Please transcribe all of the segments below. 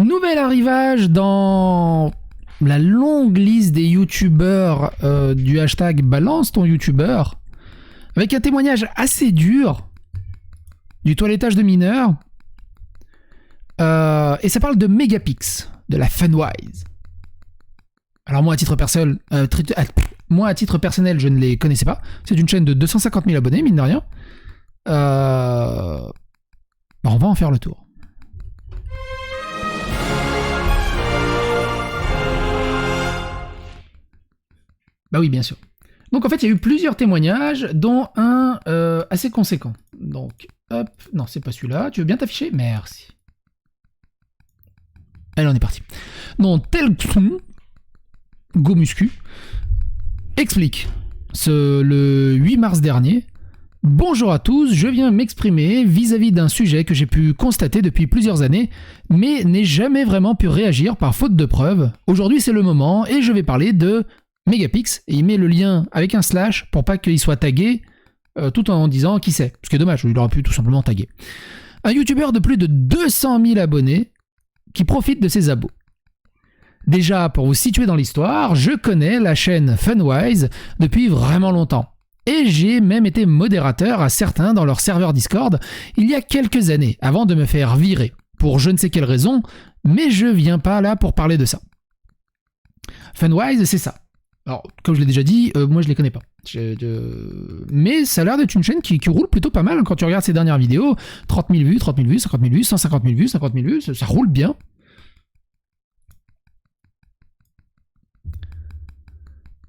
Nouvel arrivage dans la longue liste des youtubeurs du hashtag balance ton youtubeur, avec un témoignage assez dur du toilettage de mineurs. Et ça parle de Megapix, de la Funwise. Alors moi à titre personnel, je ne les connaissais pas. C'est une chaîne de 250 000 abonnés, mine de rien. On va en faire le tour. Bah oui, bien sûr. Donc en fait, il y a eu plusieurs témoignages, dont un assez conséquent. Donc, hop, non, c'est pas celui-là. Tu veux bien t'afficher? Merci. Allez, on est parti. Non, tel Go Muscu explique le 8 mars dernier. Bonjour à tous, je viens m'exprimer vis-à-vis d'un sujet que j'ai pu constater depuis plusieurs années, mais n'ai jamais vraiment pu réagir par faute de preuves. Aujourd'hui, c'est le moment et je vais parler de Megapix, et il met le lien avec un slash pour pas qu'il soit tagué tout en disant qui c'est. Ce qui est dommage, il aurait pu tout simplement taguer. Un youtubeur de plus de 200 000 abonnés qui profite de ses abos. Déjà, pour vous situer dans l'histoire, je connais la chaîne Funwise depuis vraiment longtemps. Et j'ai même été modérateur à certains dans leur serveur Discord il y a quelques années, avant de me faire virer, pour je ne sais quelle raison, mais je viens pas là pour parler de ça. Funwise, c'est ça. Alors, comme je l'ai déjà dit, moi je les connais pas. Mais ça a l'air d'être une chaîne qui roule plutôt pas mal quand tu regardes ses dernières vidéos. 30 000 vues, 30 000 vues, 50 000 vues, 150 000 vues, 50 000 vues, ça roule bien.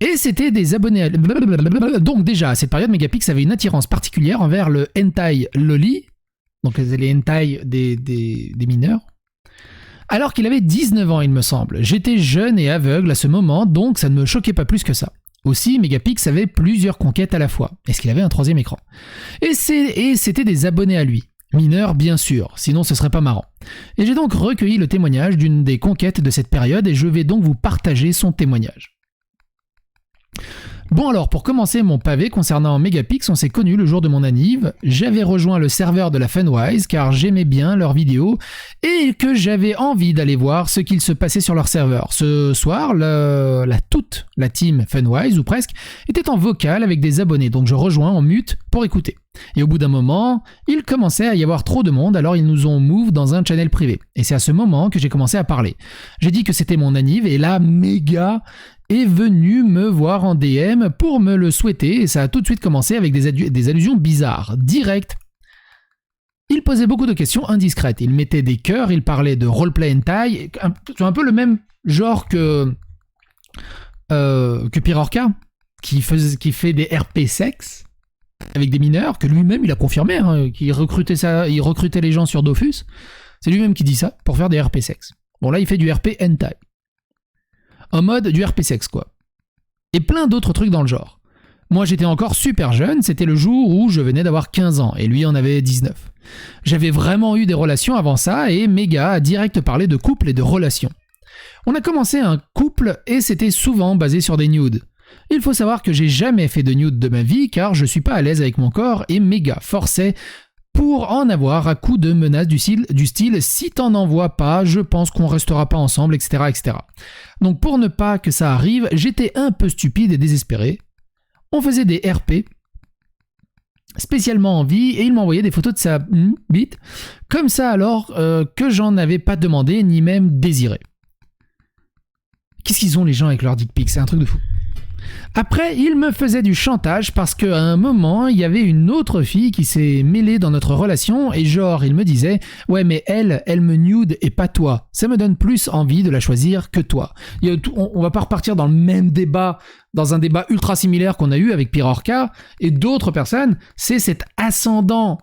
Et c'était des abonnés à... Donc déjà, à cette période, Megapix avait une attirance particulière envers le hentai loli, donc les hentai des mineurs, alors qu'il avait 19 ans, il me semble. J'étais jeune et aveugle à ce moment, donc ça ne me choquait pas plus que ça. Aussi, Megapix avait plusieurs conquêtes à la fois. Est-ce qu'il avait un troisième écran? Et c'était des abonnés à lui. Mineurs, bien sûr, sinon ce serait pas marrant. Et j'ai donc recueilli le témoignage d'une des conquêtes de cette période et je vais donc vous partager son témoignage. Bon alors, pour commencer mon pavé concernant Megapix, on s'est connus le jour de mon anniv. J'avais rejoint le serveur de la Funwise car j'aimais bien leurs vidéos et que j'avais envie d'aller voir ce qu'il se passait sur leur serveur. Ce soir, toute la team Funwise, ou presque, était en vocal avec des abonnés, donc je rejoins en mute pour écouter. Et au bout d'un moment, il commençait à y avoir trop de monde, alors ils nous ont move dans un channel privé. Et c'est à ce moment que j'ai commencé à parler. J'ai dit que c'était mon anniv et là, méga est venu me voir en DM pour me le souhaiter et ça a tout de suite commencé avec des allusions bizarres, directes. Il posait beaucoup de questions indiscrètes, il mettait des cœurs, il parlait de roleplay hentai, un peu le même genre que Pirorca, qui fait des RP sexe avec des mineurs, que lui-même il a confirmé, qu'il recrutait il recrutait les gens sur Dofus, c'est lui-même qui dit ça, pour faire des RP sexe. Bon là il fait du RP hentai. En mode du RP sexe, quoi. Et plein d'autres trucs dans le genre. Moi, j'étais encore super jeune, c'était le jour où je venais d'avoir 15 ans, et lui en avait 19. J'avais vraiment eu des relations avant ça, et Mega a direct parlé de couple et de relations. On a commencé un couple, et c'était souvent basé sur des nudes. Il faut savoir que j'ai jamais fait de nudes de ma vie, car je suis pas à l'aise avec mon corps, et Mega forçait pour en avoir à coups de menaces du style « si t'en envoies pas, je pense qu'on restera pas ensemble, etc. etc. » Donc pour ne pas que ça arrive, j'étais un peu stupide et désespéré. On faisait des RP, spécialement en vie, et il m'envoyait des photos de sa bite, comme ça alors que j'en avais pas demandé, ni même désiré. Qu'est-ce qu'ils ont les gens avec leur dick pic? C'est un truc de fou. Après, il me faisait du chantage parce qu'à un moment, il y avait une autre fille qui s'est mêlée dans notre relation et genre, il me disait « Ouais, mais elle me nude et pas toi. Ça me donne plus envie de la choisir que toi. » On va pas repartir dans le même débat, dans un débat ultra similaire qu'on a eu avec Pirorca et d'autres personnes. C'est cet ascendant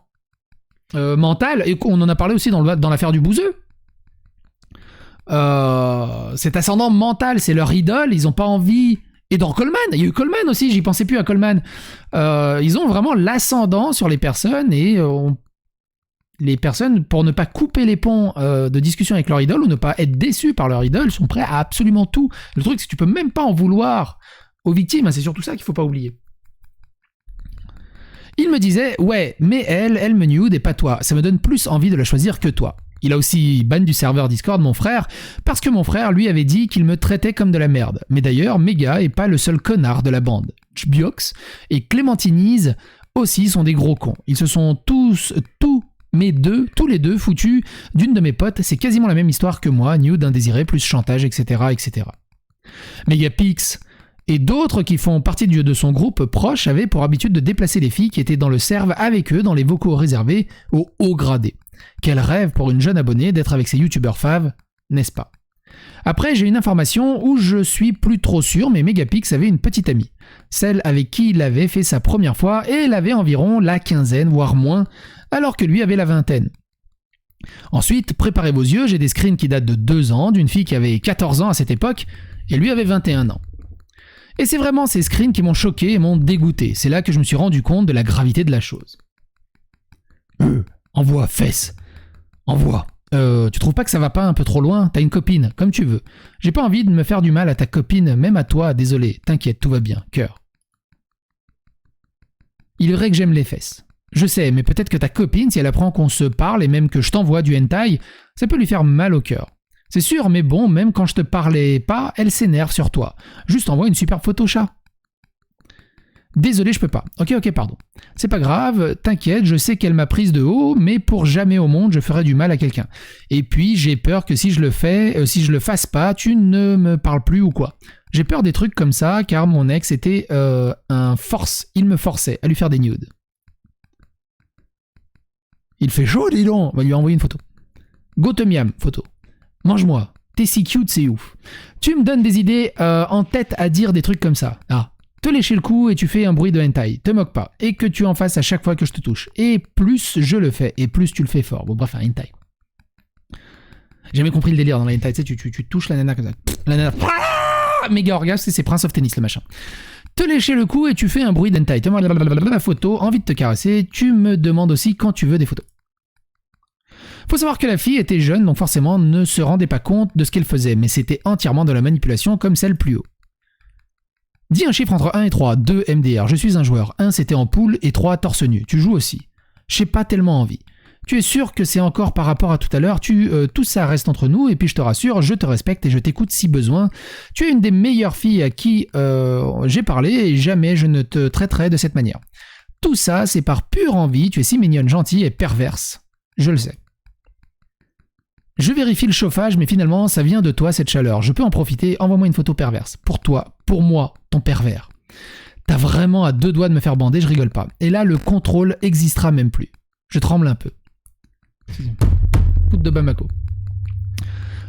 mental, et on en a parlé aussi dans l'affaire du bouseux. Cet ascendant mental, c'est leur idole, ils ont pas envie... Et dans Coleman, il y a eu Coleman aussi, j'y pensais plus à Coleman. Ils ont vraiment l'ascendant sur les personnes et les personnes, pour ne pas couper les ponts de discussion avec leur idole ou ne pas être déçus par leur idole, sont prêts à absolument tout. Le truc, c'est que tu peux même pas en vouloir aux victimes, c'est surtout ça qu'il faut pas oublier. Il me disait « Ouais, mais elle me nude et pas toi. Ça me donne plus envie de la choisir que toi. » Il a aussi ban du serveur Discord mon frère, parce que mon frère lui avait dit qu'il me traitait comme de la merde. Mais d'ailleurs, Mega est pas le seul connard de la bande. Chbiox et Clémentinize aussi sont des gros cons. Ils se sont tous les deux foutus d'une de mes potes, c'est quasiment la même histoire que moi, nude, indésiré, plus chantage, etc. etc. Megapix et d'autres qui font partie de son groupe proche avaient pour habitude de déplacer les filles qui étaient dans le serve avec eux dans les vocaux réservés aux hauts gradés. Quel rêve pour une jeune abonnée d'être avec ses youtubeurs faves, n'est-ce pas? Après, j'ai une information où je suis plus trop sûr, mais Megapix avait une petite amie. Celle avec qui il avait fait sa première fois, et elle avait environ la quinzaine, voire moins, alors que lui avait la vingtaine. Ensuite, préparez vos yeux, j'ai des screens qui datent de 2 ans, d'une fille qui avait 14 ans à cette époque, et lui avait 21 ans. Et c'est vraiment ces screens qui m'ont choqué et m'ont dégoûté. C'est là que je me suis rendu compte de la gravité de la chose. Envoie, fesse. Envoie. Tu trouves pas que ça va pas un peu trop loin? T'as une copine, comme tu veux. J'ai pas envie de me faire du mal à ta copine, même à toi, désolé. T'inquiète, tout va bien, cœur. Il est vrai que j'aime les fesses. Je sais, mais peut-être que ta copine, si elle apprend qu'on se parle et même que je t'envoie du hentai, ça peut lui faire mal au cœur. C'est sûr, mais bon, même quand je te parlais pas, elle s'énerve sur toi. Juste envoie une super photo chat. Désolé, je peux pas. Ok, pardon. C'est pas grave, t'inquiète, je sais qu'elle m'a prise de haut, mais pour jamais au monde je ferai du mal à quelqu'un. Et puis j'ai peur que si je le fasse pas, tu ne me parles plus ou quoi. J'ai peur des trucs comme ça, car mon ex était il me forçait à lui faire des nudes. Il fait chaud, dis donc. On va lui envoyer une photo. Go te miam, photo. Mange-moi. T'es si cute, c'est ouf. Tu me donnes des idées en tête à dire des trucs comme ça. Ah. Te lécher le cou et tu fais un bruit de hentai. Te moque pas. Et que tu en fasses à chaque fois que je te touche. Et plus je le fais, et plus tu le fais fort. Bon, bref, un hentai. J'ai jamais compris le délire dans la hentai. Tu sais, tu touches la nana comme ça. La nana. Méga orgasme, c'est Prince of Tennis, le machin. Te lécher le cou et tu fais un bruit d'hentai. Te montres la photo, envie de te caresser. Tu me demandes aussi quand tu veux des photos. Faut savoir que la fille était jeune, donc forcément ne se rendait pas compte de ce qu'elle faisait, mais c'était entièrement de la manipulation comme celle plus haut. Dis un chiffre entre 1 et 3, 2 MDR, je suis un joueur, 1 c'était en poule et 3 torse nu, tu joues aussi. J'ai pas tellement envie. Tu es sûr que c'est encore par rapport à tout à l'heure, tout ça reste entre nous, et puis je te rassure, je te respecte et je t'écoute si besoin. Tu es une des meilleures filles à qui j'ai parlé et jamais je ne te traiterai de cette manière. Tout ça, c'est par pure envie, tu es si mignonne, gentille et perverse. Je le sais. Je vérifie le chauffage, mais finalement, ça vient de toi, cette chaleur. Je peux en profiter, envoie-moi une photo perverse. Pour toi, pour moi, ton pervers. T'as vraiment à 2 doigts de me faire bander, je rigole pas. Et là, le contrôle existera même plus. Je tremble un peu. Coup de Bamako.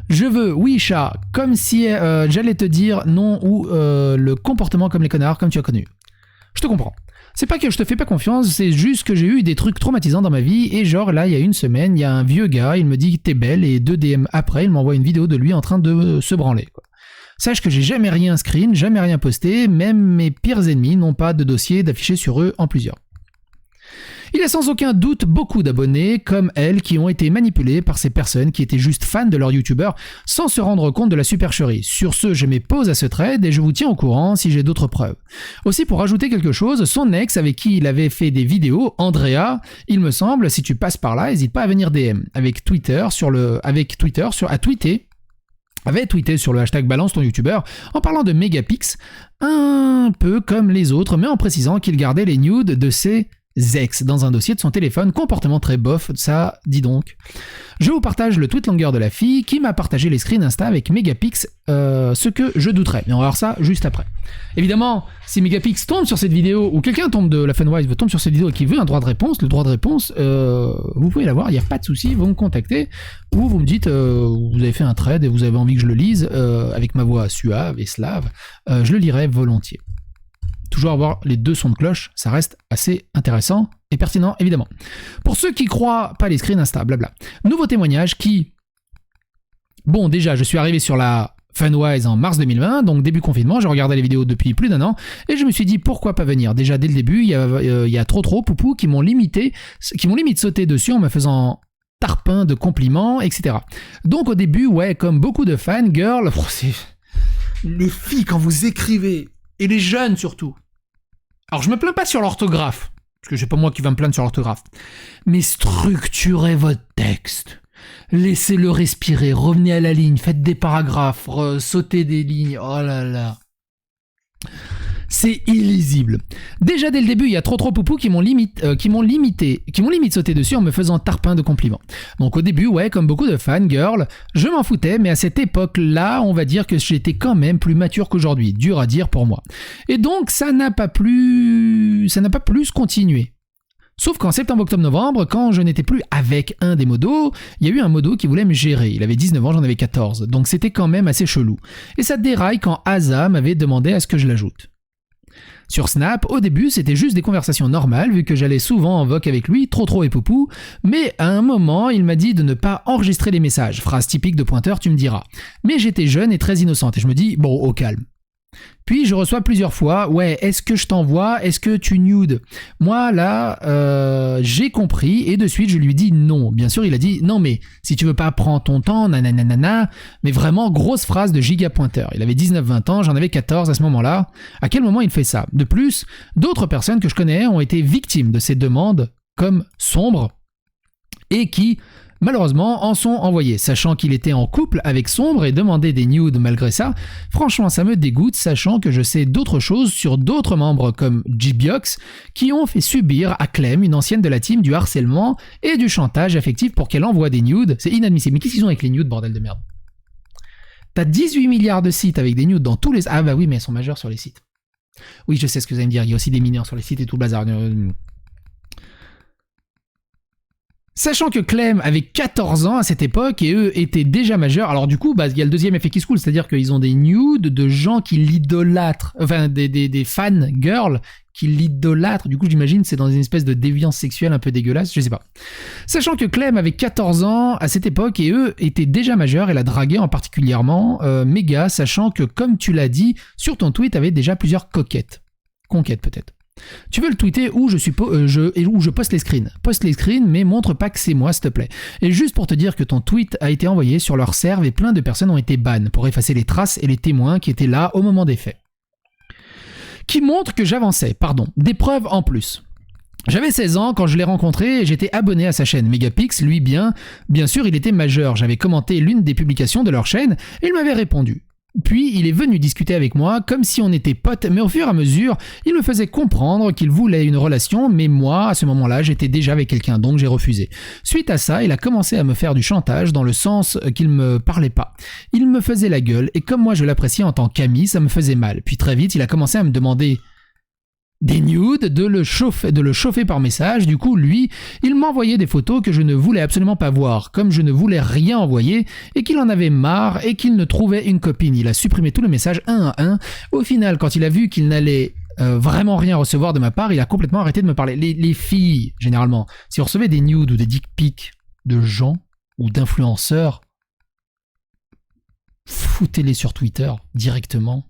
Je veux, oui, chat, comme si j'allais te dire non ou le comportement comme les connards, comme tu as connu. Je te comprends. C'est pas que je te fais pas confiance, c'est juste que j'ai eu des trucs traumatisants dans ma vie, et genre là, il y a une semaine, il y a un vieux gars, il me dit t'es belle, et 2 DM après, il m'envoie une vidéo de lui en train de se branler, quoi. Sache que j'ai jamais rien screen, jamais rien posté, même mes pires ennemis n'ont pas de dossier d'afficher sur eux en plusieurs. Il y a sans aucun doute beaucoup d'abonnés, comme elle, qui ont été manipulés par ces personnes qui étaient juste fans de leur youtubeur sans se rendre compte de la supercherie. Sur ce, je mets pause à ce trade et je vous tiens au courant si j'ai d'autres preuves. Aussi, pour rajouter quelque chose, son ex avec qui il avait fait des vidéos, Andrea, il me semble, si tu passes par là, n'hésite pas à venir DM. Avait tweeté sur le hashtag balance ton youtubeur en parlant de Megapix, un peu comme les autres, mais en précisant qu'il gardait les nudes de ses ex dans un dossier de son téléphone, comportement très bof, ça, dis donc. Je vous partage le tweet longueur de la fille qui m'a partagé les screens Insta avec Megapix, ce que je douterais, mais on va voir ça juste après. Évidemment, si Megapix tombe sur cette vidéo, ou quelqu'un tombe de la Funwise tombe sur cette vidéo et qui veut un droit de réponse, le droit de réponse, vous pouvez l'avoir, il n'y a pas de souci, vous me contactez, ou vous me dites, vous avez fait un trade et vous avez envie que je le lise, avec ma voix suave et slave, je le lirai volontiers. Toujours avoir les 2 sons de cloche, ça reste assez intéressant et pertinent, évidemment. Pour ceux qui croient pas les screens Insta, blabla. Nouveau témoignage qui... Bon, déjà, je suis arrivé sur la Funwise en mars 2020, donc début confinement, je regardais les vidéos depuis plus d'1 an, et je me suis dit, pourquoi pas venir? Déjà, dès le début, il y a trop poupou qui m'ont limite sauté dessus en me faisant tarpin de compliments, etc. Donc au début, ouais, comme beaucoup de fangirls, les filles, quand vous écrivez, et les jeunes surtout. Alors je me plains pas sur l'orthographe, parce que c'est pas moi qui va me plaindre sur l'orthographe, mais structurez votre texte. Laissez-le respirer, revenez à la ligne, faites des paragraphes, sautez des lignes, oh là là. C'est illisible. Déjà dès le début, il y a trop poupou qui m'ont limite sauté dessus en me faisant tarpin de compliments. Donc au début, ouais, comme beaucoup de fangirls, je m'en foutais, mais à cette époque-là, on va dire que j'étais quand même plus mature qu'aujourd'hui. Dur à dire pour moi. Et donc ça n'a pas plus continué. Sauf qu'en septembre, octobre, novembre, quand je n'étais plus avec un des modos, il y a eu un modo qui voulait me gérer. Il avait 19 ans, j'en avais 14. Donc c'était quand même assez chelou. Et ça déraille quand Asa m'avait demandé à ce que je l'ajoute. Sur Snap, au début, c'était juste des conversations normales, vu que j'allais souvent en voc avec lui, trop et poupou, mais à un moment, il m'a dit de ne pas enregistrer les messages. Phrase typique de pointeur, tu me diras. Mais j'étais jeune et très innocente, et je me dis, bon, au calme. Puis je reçois plusieurs fois, ouais, est-ce que je t'envoie, est-ce que tu nudes? Moi là, j'ai compris et de suite je lui dis non. Bien sûr il a dit non mais si tu veux pas prends ton temps, nanana, mais vraiment grosse phrase de giga pointeur. Il avait 19-20 ans, j'en avais 14 à ce moment-là. À quel moment il fait ça? De plus, d'autres personnes que je connais ont été victimes de ces demandes comme Sombre et qui malheureusement en sont envoyés, sachant qu'il était en couple avec Sombre et demandait des nudes malgré ça. Franchement, ça me dégoûte, sachant que je sais d'autres choses sur d'autres membres comme Gbiox qui ont fait subir à Clem, une ancienne de la team, du harcèlement et du chantage affectif pour qu'elle envoie des nudes. C'est inadmissible. Mais qu'est-ce qu'ils ont avec les nudes, bordel de merde? T'as 18 milliards de sites avec des nudes dans tous les... Ah bah oui, mais elles sont majeures sur les sites. Oui, je sais ce que vous allez me dire, il y a aussi des mineurs sur les sites et tout le bazar. Sachant que Clem avait 14 ans à cette époque et eux étaient déjà majeurs, alors du coup, il y a le deuxième effet qui se coule, c'est-à-dire qu'ils ont des nudes de gens qui l'idolâtrent, enfin des fan girls qui l'idolâtrent, du coup j'imagine c'est dans une espèce de déviance sexuelle un peu dégueulasse, je sais pas. Sachant que Clem avait 14 ans à cette époque et eux étaient déjà majeurs, elle a dragué en particulièrement méga, sachant que comme tu l'as dit, sur ton tweet avait déjà plusieurs conquêtes peut-être. Tu veux le tweeter où je poste les screens. Poste les screens, mais montre pas que c'est moi, s'il te plaît. Et juste pour te dire que ton tweet a été envoyé sur leur serve et plein de personnes ont été ban pour effacer les traces et les témoins qui étaient là au moment des faits. Qui montre que j'avançais, des preuves en plus. J'avais 16 ans quand je l'ai rencontré et j'étais abonné à sa chaîne Megapix, lui bien sûr il était majeur. J'avais commenté l'une des publications de leur chaîne et il m'avait répondu. Puis il est venu discuter avec moi comme si on était potes, mais au fur et à mesure, il me faisait comprendre qu'il voulait une relation, mais moi, à ce moment-là, j'étais déjà avec quelqu'un, donc j'ai refusé. Suite à ça, il a commencé à me faire du chantage dans le sens qu'il me parlait pas. Il me faisait la gueule, et comme moi je l'appréciais en tant qu'ami, ça me faisait mal. Puis très vite, il a commencé à me demander des nudes, de le chauffer par message. Du coup, lui, il m'envoyait des photos que je ne voulais absolument pas voir, comme je ne voulais rien envoyer, et qu'il en avait marre et qu'il ne trouvait une copine. Il a supprimé tous les messages un à un. Au final, quand il a vu qu'il n'allait vraiment rien recevoir de ma part, il a complètement arrêté de me parler. Les filles, généralement, si on recevait des nudes ou des dick pics de gens ou d'influenceurs, foutez-les sur Twitter directement.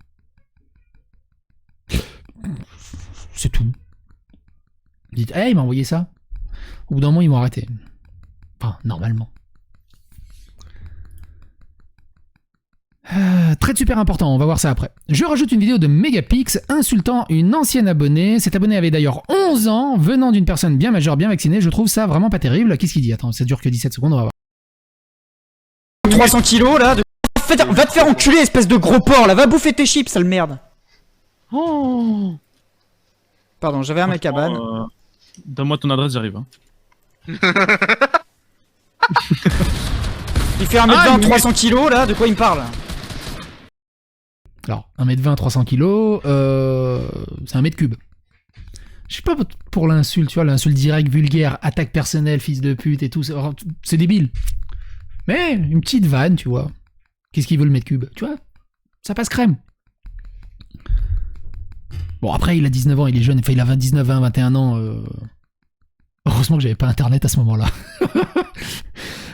C'est tout. Dites, hey, il m'a envoyé ça. Au bout d'un moment, ils m'ont arrêté. Enfin, normalement. Trait super important, on va voir ça après. Je rajoute une vidéo de Megapix insultant une ancienne abonnée. Cette abonnée avait d'ailleurs 11 ans, venant d'une personne bien majeure, bien vaccinée. Je trouve ça vraiment pas terrible. Qu'est-ce qu'il dit? Attends, ça dure que 17 secondes, on va voir. 300 kilos là, va te faire enculer, espèce de gros porc là, va bouffer tes chips, sale merde. Oh. Pardon, j'avais un mec à ban. Donne-moi ton adresse, j'arrive. Hein. Il fait 1m20, 300 kilos là, de quoi il me parle? Alors, 1m20, 300 kilos, c'est 1 mètre cube. Je sais pas pour l'insulte, tu vois, l'insulte directe, vulgaire, attaque personnelle, fils de pute et tout, c'est débile. Mais une petite vanne, tu vois. Qu'est-ce qu'il veut le mètre cube? Tu vois, ça passe crème. Bon, après, il a 19 ans, il est jeune, enfin, il a 19, 20, 21 ans. Heureusement que j'avais pas internet à ce moment-là.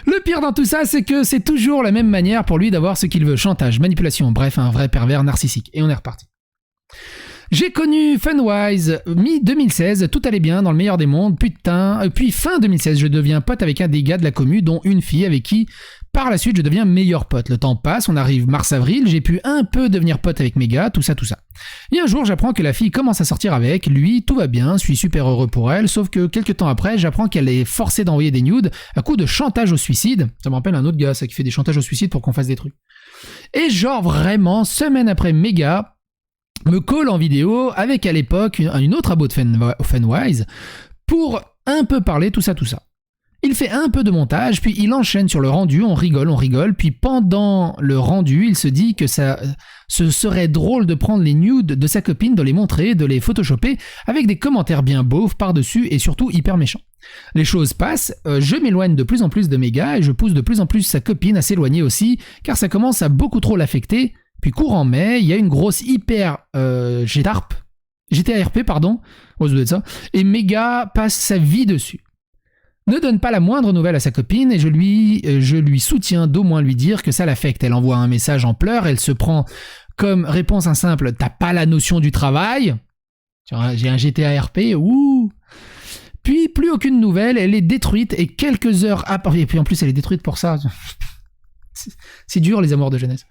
Le pire dans tout ça, c'est que c'est toujours la même manière pour lui d'avoir ce qu'il veut. Chantage, manipulation, bref, un vrai pervers narcissique. Et on est reparti. J'ai connu Funwise mi-2016, tout allait bien dans le meilleur des mondes, putain. Puis fin 2016, je deviens pote avec un des gars de la commu, dont une fille avec qui, par la suite, je deviens meilleur pote. Le temps passe, on arrive mars-avril, j'ai pu un peu devenir pote avec Mega, tout ça. Et un jour, j'apprends que la fille commence à sortir avec lui, tout va bien, je suis super heureux pour elle, sauf que quelques temps après, j'apprends qu'elle est forcée d'envoyer des nudes à coup de chantage au suicide. Ça me rappelle un autre gars, ça, qui fait des chantages au suicide pour qu'on fasse des trucs. Et genre vraiment, semaine après, Mega me call en vidéo avec à l'époque une autre abo de Fanwise pour un peu parler tout ça. Il fait un peu de montage, puis il enchaîne sur le rendu, on rigole, puis pendant le rendu, il se dit que ce serait drôle de prendre les nudes de sa copine, de les montrer, de les photoshopper, avec des commentaires bien beaufs par-dessus et surtout hyper méchants. Les choses passent, je m'éloigne de plus en plus de Mega et je pousse de plus en plus sa copine à s'éloigner aussi, car ça commence à beaucoup trop l'affecter. Puis courant mai, il y a une grosse hyper GTARP, pardon, ça doit être ça, et Mega passe sa vie dessus. Ne donne pas la moindre nouvelle à sa copine et je lui soutiens d'au moins lui dire que ça l'affecte. Elle envoie un message en pleurs, elle se prend comme réponse un simple « t'as pas la notion du travail ?» J'ai un GTARP, ouh. Puis plus aucune nouvelle, elle est détruite et quelques heures après... Et puis en plus elle est détruite pour ça. C'est dur les amours de jeunesse.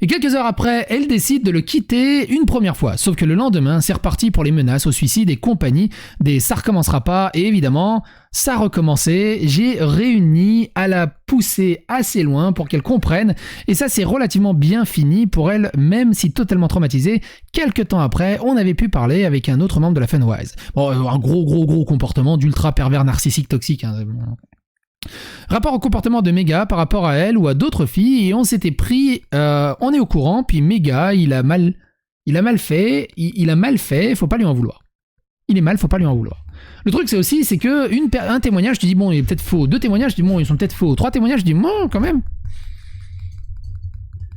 Et quelques heures après, elle décide de le quitter une première fois. Sauf que le lendemain, c'est reparti pour les menaces au suicide et compagnie des ça recommencera pas. Et évidemment, ça a recommencé. J'ai réuni à la pousser assez loin pour qu'elle comprenne. Et ça, c'est relativement bien fini pour elle, même si totalement traumatisée. Quelques temps après, on avait pu parler avec un autre membre de la Funwise. Bon, un gros comportement d'ultra pervers narcissique toxique. Hein. Rapport au comportement de Mega par rapport à elle ou à d'autres filles, et on s'était pris, on est au courant, puis Mega, il a mal fait, faut pas lui en vouloir. Il est mal, faut pas lui en vouloir. Le truc c'est que un témoignage, je te dis bon, il est peut-être faux, 2 témoignages, je dis bon, ils sont peut-être faux, 3 témoignages, je dis bon, quand même.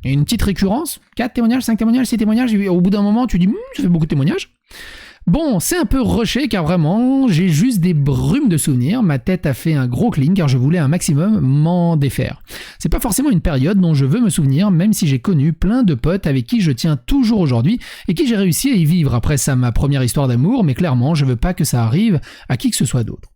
Et une petite récurrence, 4 témoignages, 5 témoignages, 6 témoignages, au bout d'un moment, tu dis ça fait beaucoup de témoignages. Bon, c'est un peu rushé car vraiment, j'ai juste des brumes de souvenirs, ma tête a fait un gros clean car je voulais un maximum m'en défaire. C'est pas forcément une période dont je veux me souvenir, même si j'ai connu plein de potes avec qui je tiens toujours aujourd'hui et qui j'ai réussi à y vivre après ça ma première histoire d'amour, mais clairement, je veux pas que ça arrive à qui que ce soit d'autre.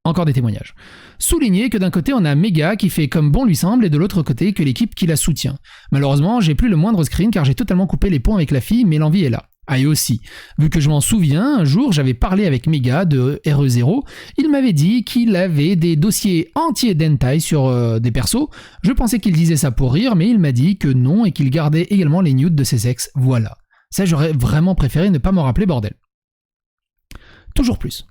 Encore des témoignages. Souligner que d'un côté on a Mega qui fait comme bon lui semble et de l'autre côté que l'équipe qui la soutient. Malheureusement, j'ai plus le moindre screen car j'ai totalement coupé les ponts avec la fille, mais l'envie est là. Ah et aussi, vu que je m'en souviens, un jour j'avais parlé avec Mega de RE0, il m'avait dit qu'il avait des dossiers entiers d'hentai sur des persos, je pensais qu'il disait ça pour rire, mais il m'a dit que non et qu'il gardait également les nudes de ses ex, voilà. Ça j'aurais vraiment préféré ne pas m'en rappeler bordel. Toujours plus.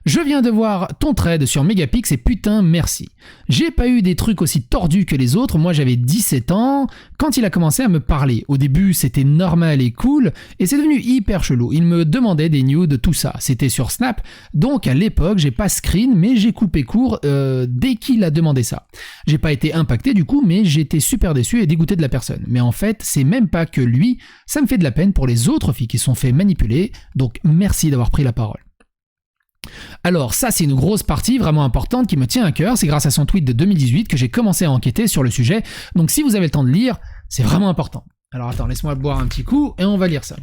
Je viens de voir ton trade sur Megapix et putain merci. J'ai pas eu des trucs aussi tordus que les autres, moi j'avais 17 ans quand il a commencé à me parler. Au début c'était normal et cool et c'est devenu hyper chelou. Il me demandait des nudes, tout ça. C'était sur Snap, donc à l'époque j'ai pas screen mais j'ai coupé court dès qu'il a demandé ça. J'ai pas été impacté du coup mais j'étais super déçu et dégoûté de la personne. Mais en fait c'est même pas que lui, ça me fait de la peine pour les autres filles qui se sont fait manipuler, donc merci d'avoir pris la parole. Alors ça c'est une grosse partie vraiment importante qui me tient à cœur, c'est grâce à son tweet de 2018 que j'ai commencé à enquêter sur le sujet, donc si vous avez le temps de lire, c'est vraiment important. Alors attends, laisse-moi boire un petit coup et on va lire ça.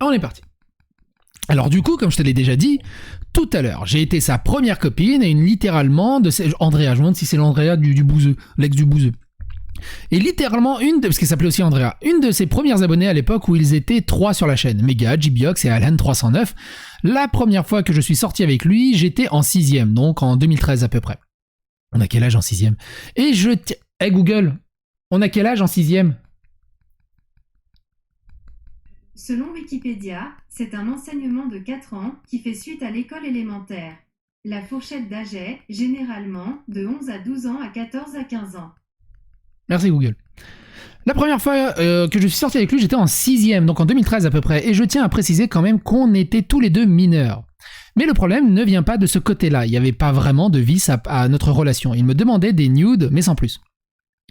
On est parti. Alors du coup, comme je te l'ai déjà dit tout à l'heure, j'ai été sa première copine et littéralement de Andrea, je me demande si c'est l'Andrea du bouseux, l'ex du bouseux. Et littéralement parce qu'elle s'appelait aussi Andrea, une de ses premières abonnées à l'époque où ils étaient 3 sur la chaîne, Mega, JBox et Alan309. La première fois que je suis sorti avec lui, j'étais en 6ème, donc en 2013 à peu près. On a quel âge en 6ème? Et hey Google, on a quel âge en 6ème? Selon Wikipédia, c'est un enseignement de 4 ans qui fait suite à l'école élémentaire. La fourchette d'âge est, généralement, de 11 à 12 ans à 14 à 15 ans. Merci Google. La première fois que je suis sorti avec lui, j'étais en 6ème, donc en 2013 à peu près, et je tiens à préciser quand même qu'on était tous les deux mineurs. Mais le problème ne vient pas de ce côté-là, il n'y avait pas vraiment de vice à notre relation. Il me demandait des nudes, mais sans plus.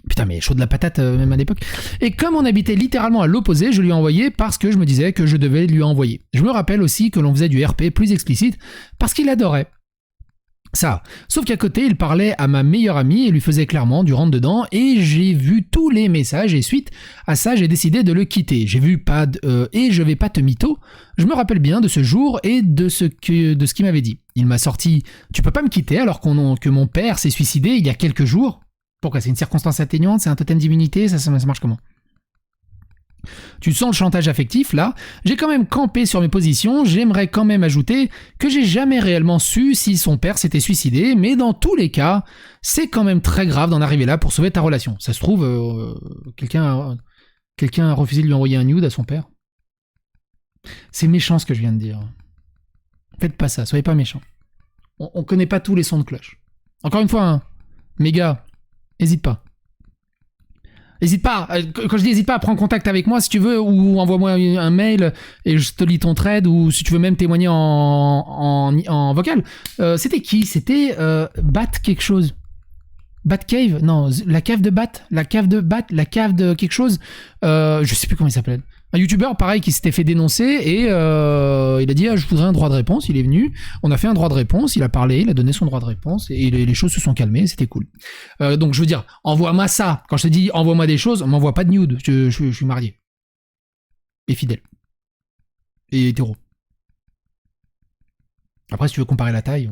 Putain mais chaud de la patate même à l'époque. Et comme on habitait littéralement à l'opposé, je lui ai envoyé parce que je me disais que je devais lui envoyer. Je me rappelle aussi que l'on faisait du RP plus explicite parce qu'il adorait. Ça. Sauf qu'à côté, il parlait à ma meilleure amie et lui faisait clairement du rentre-dedans et j'ai vu tous les messages et suite à ça, j'ai décidé de le quitter. J'ai vu pas de... et je vais pas te mytho. Je me rappelle bien de ce jour et de ce qu'il m'avait dit. Il m'a sorti « Tu peux pas me quitter alors que mon père s'est suicidé il y a quelques jours ?» Pourquoi? C'est une circonstance atténuante? C'est un totem d'immunité? Ça marche comment? Tu sens le chantage affectif, là. J'ai quand même campé sur mes positions, j'aimerais quand même ajouter que j'ai jamais réellement su si son père s'était suicidé, mais dans tous les cas, c'est quand même très grave d'en arriver là pour sauver ta relation. Ça se trouve, quelqu'un a refusé de lui envoyer un nude à son père. C'est méchant ce que je viens de dire. Faites pas ça, soyez pas méchants. On connaît pas tous les sons de cloche. Encore une fois, hein, mes gars, hésite pas. N'hésite pas, quand je dis n'hésite pas, prends contact avec moi si tu veux, ou envoie-moi un mail et je te lis ton thread, ou si tu veux même témoigner en vocal. C'était qui? C'était Bat quelque chose. Bat Cave? Non, la cave de Bat? La cave de Bat? La cave de quelque chose? Je sais plus comment il s'appelle. Un youtubeur, pareil, qui s'était fait dénoncer et il a dit je voudrais un droit de réponse. Il est venu, on a fait un droit de réponse, il a parlé, il a donné son droit de réponse et les choses se sont calmées, c'était cool. Donc je veux dire, envoie-moi ça. Quand je te dis envoie-moi des choses, m'envoie pas de nude. Je suis marié. Et fidèle. Et hétéro. Après, si tu veux comparer la taille,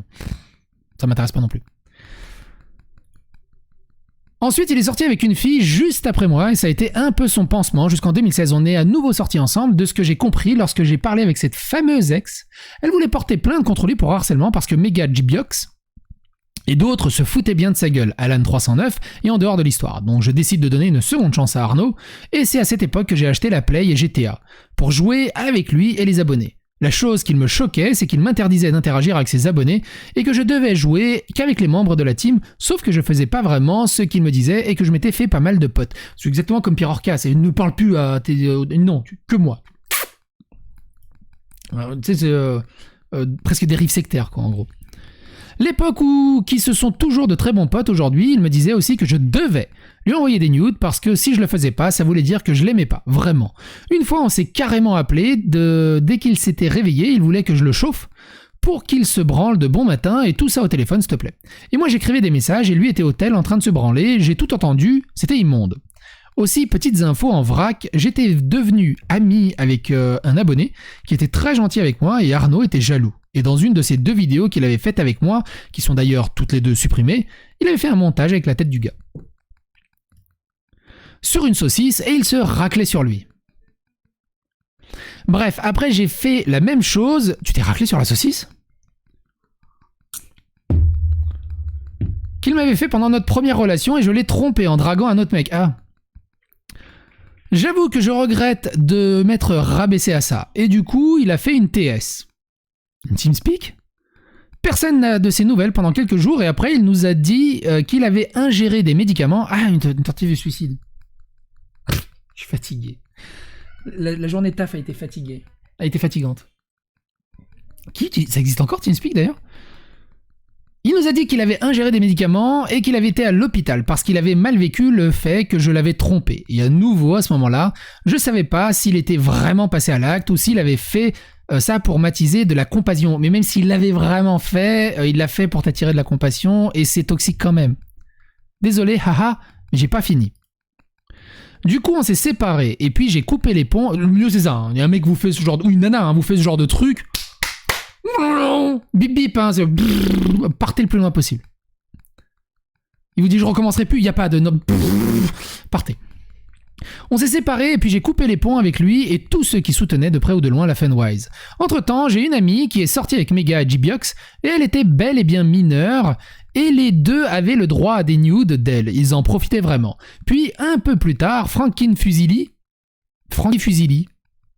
ça m'intéresse pas non plus. Ensuite, il est sorti avec une fille juste après moi et ça a été un peu son pansement. Jusqu'en 2016, on est à nouveau sortis ensemble. De ce que j'ai compris lorsque j'ai parlé avec cette fameuse ex, elle voulait porter plainte contre lui pour harcèlement parce que Mega Gbiox et d'autres se foutaient bien de sa gueule, Alan 309 et en dehors de l'histoire. Donc je décide de donner une seconde chance à Arnaud et c'est à cette époque que j'ai acheté la Play et GTA pour jouer avec lui et les abonnés. La chose qui me choquait, c'est qu'il m'interdisait d'interagir avec ses abonnés et que je devais jouer qu'avec les membres de la team, sauf que je faisais pas vraiment ce qu'il me disait et que je m'étais fait pas mal de potes. C'est exactement comme Pierre Orcas, et ne parle plus à tes... non, que moi. Tu sais, c'est presque des rives sectaires, quoi, en gros. L'époque où qui se sont toujours de très bons potes aujourd'hui, il me disait aussi que je devais lui envoyer des nudes parce que si je le faisais pas, ça voulait dire que je l'aimais pas, vraiment. Une fois, on s'est carrément appelé, dès qu'il s'était réveillé, il voulait que je le chauffe pour qu'il se branle de bon matin et tout ça au téléphone, s'il te plaît. Et moi, j'écrivais des messages et lui était au tel en train de se branler, j'ai tout entendu, c'était immonde. Aussi, petites infos en vrac, j'étais devenu ami avec un abonné qui était très gentil avec moi et Arnaud était jaloux. Et dans une de ces 2 vidéos qu'il avait faites avec moi, qui sont d'ailleurs toutes les 2 supprimées, il avait fait un montage avec la tête du gars. Sur une saucisse et il se raclait sur lui. Bref, après j'ai fait la même chose... Tu t'es raclé sur la saucisse? Qu'il m'avait fait pendant notre première relation et je l'ai trompé en draguant un autre mec. Ah. J'avoue que je regrette de m'être rabaissé à ça. Et du coup, il a fait une TS. Une TeamSpeak? Personne n'a de ses nouvelles pendant quelques jours et après il nous a dit qu'il avait ingéré des médicaments. Ah, une tentative de suicide. Je suis fatigué. La journée de taf a été fatiguée. A été fatigante. Ça existe encore TeamSpeak d'ailleurs? Il nous a dit qu'il avait ingéré des médicaments et qu'il avait été à l'hôpital parce qu'il avait mal vécu le fait que je l'avais trompé. Et à nouveau, à ce moment-là, je savais pas s'il était vraiment passé à l'acte ou s'il avait fait ça pour m'attiser de la compassion. Mais même s'il l'avait vraiment fait, il l'a fait pour t'attirer de la compassion et c'est toxique quand même. Désolé, haha, mais j'ai pas fini. Du coup, on s'est séparés et puis j'ai coupé les ponts. Le mieux, c'est ça. Hein. Il y a un mec qui vous fait ce genre de... Ou une nana, hein, vous fait ce genre de truc. Bip bip, hein, partez le plus loin possible. Il vous dit je recommencerai plus, il n'y a pas de... Partez. On s'est séparés et puis j'ai coupé les ponts avec lui et tous ceux qui soutenaient de près ou de loin la Funwise. Entre temps, j'ai une amie qui est sortie avec Mega Gbiox et elle était bel et bien mineure et les deux avaient le droit à des nudes d'elle. Ils en profitaient vraiment. Puis un peu plus tard, Frankie Fusili,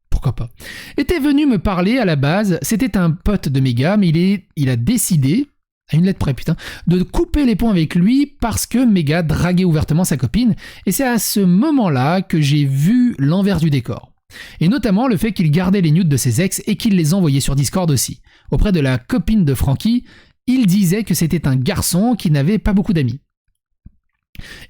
pourquoi pas, était venu me parler à la base. C'était un pote de Mega, mais il a décidé, à une lettre près putain, de couper les ponts avec lui parce que Mega draguait ouvertement sa copine. Et c'est à ce moment-là que j'ai vu l'envers du décor. Et notamment le fait qu'il gardait les nudes de ses ex et qu'il les envoyait sur Discord aussi. Auprès de la copine de Frankie, il disait que c'était un garçon qui n'avait pas beaucoup d'amis.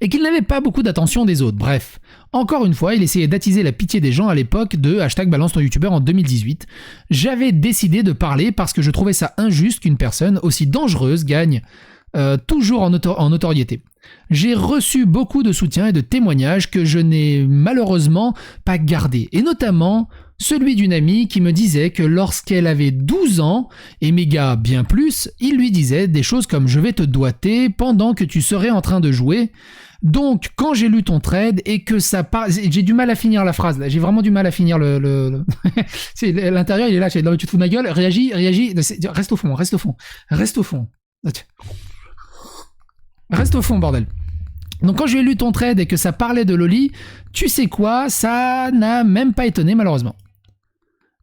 et qu'il n'avait pas beaucoup d'attention des autres. Bref, encore une fois, il essayait d'attiser la pitié des gens à l'époque de #balance ton youtubeur en 2018. J'avais décidé de parler parce que je trouvais ça injuste qu'une personne aussi dangereuse gagne toujours en notoriété. J'ai reçu beaucoup de soutien et de témoignages que je n'ai malheureusement pas gardés, et notamment celui d'une amie qui me disait que lorsqu'elle avait 12 ans, et méga bien plus, il lui disait des choses comme « je vais te doiter pendant que tu serais en train de jouer ». Donc, quand j'ai lu ton thread et que ça parle... J'ai du mal à finir la phrase, là. J'ai vraiment du mal à finir C'est, l'intérieur, il est là, tu te fous de ma gueule, réagis, reste au fond. Reste au fond, bordel. Donc quand j'ai lu ton thread et que ça parlait de Loli, tu sais quoi, ça n'a même pas étonné malheureusement.